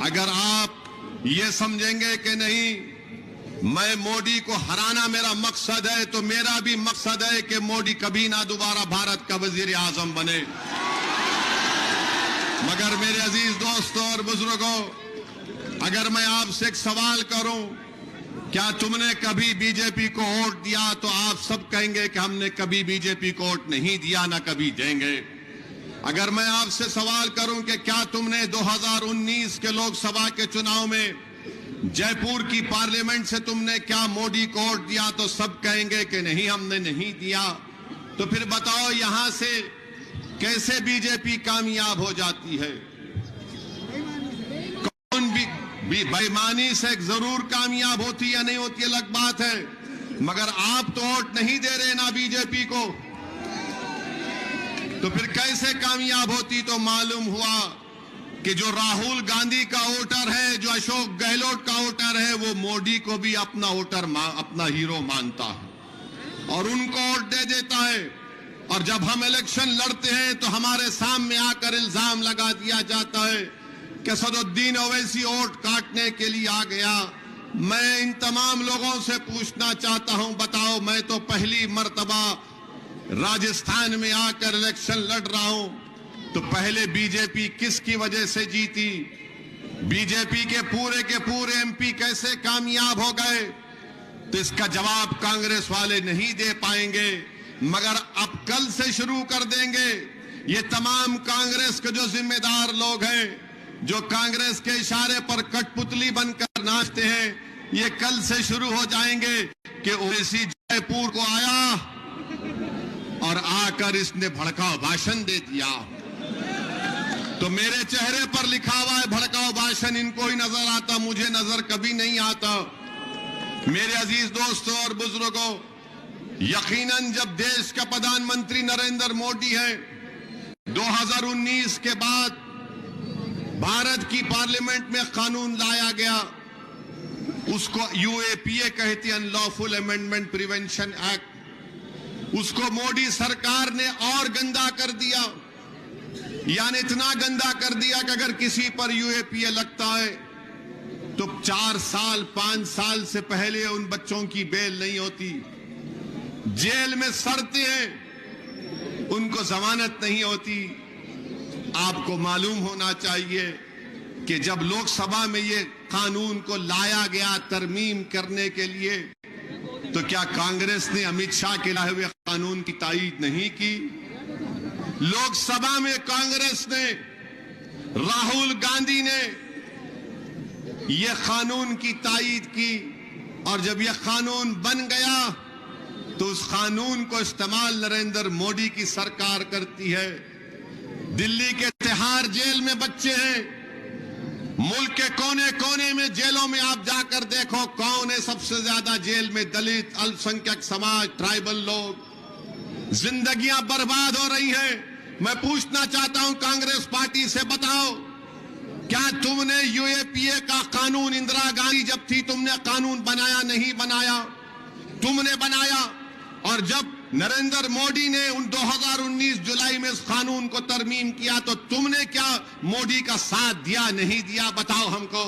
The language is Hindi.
अगर आप ये समझेंगे कि नहीं मैं मोदी को हराना मेरा मकसद है, तो मेरा भी मकसद है कि मोदी कभी ना दोबारा भारत का वजीर आजम बने। मगर मेरे अजीज दोस्तों और बुजुर्गों, अगर मैं आपसे एक सवाल करूं, क्या तुमने कभी बीजेपी को वोट दिया, तो आप सब कहेंगे कि हमने कभी बीजेपी को वोट नहीं दिया, ना कभी देंगे। अगर मैं आपसे सवाल करूं कि क्या तुमने 2019 के लोकसभा के चुनाव में जयपुर की पार्लियामेंट से तुमने क्या मोदी को वोट दिया, तो सब कहेंगे कि नहीं हमने नहीं दिया। तो फिर बताओ यहां से कैसे बीजेपी कामयाब हो जाती है? कौन भी बेईमानी से जरूर कामयाब होती या नहीं होती अलग बात है, मगर आप तो वोट नहीं दे रहे ना बीजेपी को, तो फिर कैसे कामयाब होती? तो मालूम हुआ कि जो राहुल गांधी का वोटर है, जो अशोक गहलोत का वोटर है, वो मोदी को भी अपना वोटर अपना हीरो मानता है और उनको वोट दे देता है। और जब हम इलेक्शन लड़ते हैं तो हमारे सामने आकर इल्जाम लगा दिया जाता है कि सदुद्दीन ओवैसी वोट काटने के लिए आ गया। मैं इन तमाम लोगों से पूछना चाहता हूं, बताओ, मैं तो पहली मर्तबा राजस्थान में आकर इलेक्शन लड़ रहा हूं, तो पहले बीजेपी किसकी वजह से जीती? बीजेपी के पूरे एमपी कैसे कामयाब हो गए? तो इसका जवाब कांग्रेस वाले नहीं दे पाएंगे, मगर अब कल से शुरू कर देंगे। ये तमाम कांग्रेस के जो जिम्मेदार लोग हैं, जो कांग्रेस के इशारे पर कठपुतली बनकर नाचते हैं, ये कल से शुरू हो जाएंगे कि ओवैसी जयपुर को आया और आकर इसने भड़काऊ भाषण दे दिया। तो मेरे चेहरे पर लिखा हुआ है भड़काऊ भाषण, इनको ही नजर आता, मुझे नजर कभी नहीं आता। मेरे अजीज दोस्तों और बुजुर्गों, यकीनन जब देश का प्रधानमंत्री नरेंद्र मोदी है, 2019 के बाद भारत की पार्लियामेंट में कानून लाया गया, उसको यूएपीए कहती है, अनलॉफुल अमेंडमेंट प्रिवेंशन एक्ट। उसको मोदी सरकार ने और गंदा कर दिया, यानी इतना गंदा कर दिया कि अगर किसी पर यूएपीए लगता है तो 4 साल 5 साल से पहले उन बच्चों की बेल नहीं होती, जेल में सड़ते हैं, उनको जमानत नहीं होती। आपको मालूम होना चाहिए कि जब लोकसभा में ये कानून को लाया गया तरमीम करने के लिए, तो क्या कांग्रेस ने अमित शाह के लाए हुए कानून की तायीद नहीं की? लोकसभा में कांग्रेस ने, राहुल गांधी ने यह कानून की तायीद की, और जब यह कानून बन गया तो उस कानून को इस्तेमाल नरेंद्र मोदी की सरकार करती है। दिल्ली के तिहाड़ जेल में बच्चे हैं, मुल्क के कोने कोने में जेलों में आप जाकर देखो कौन है सबसे ज्यादा जेल में? दलित, अल्पसंख्यक समाज, ट्राइबल लोग। जिंदगियां बर्बाद हो रही हैं। मैं पूछना चाहता हूं कांग्रेस पार्टी से, बताओ क्या तुमने यूएपीए का कानून, इंदिरा गांधी जब थी तुमने कानून बनाया? नहीं बनाया, तुमने बनाया। और जब नरेंद्र मोदी ने 2019 जुलाई में इस कानून को तरमीम किया, तो तुमने क्या मोदी का साथ दिया? नहीं दिया, बताओ हमको।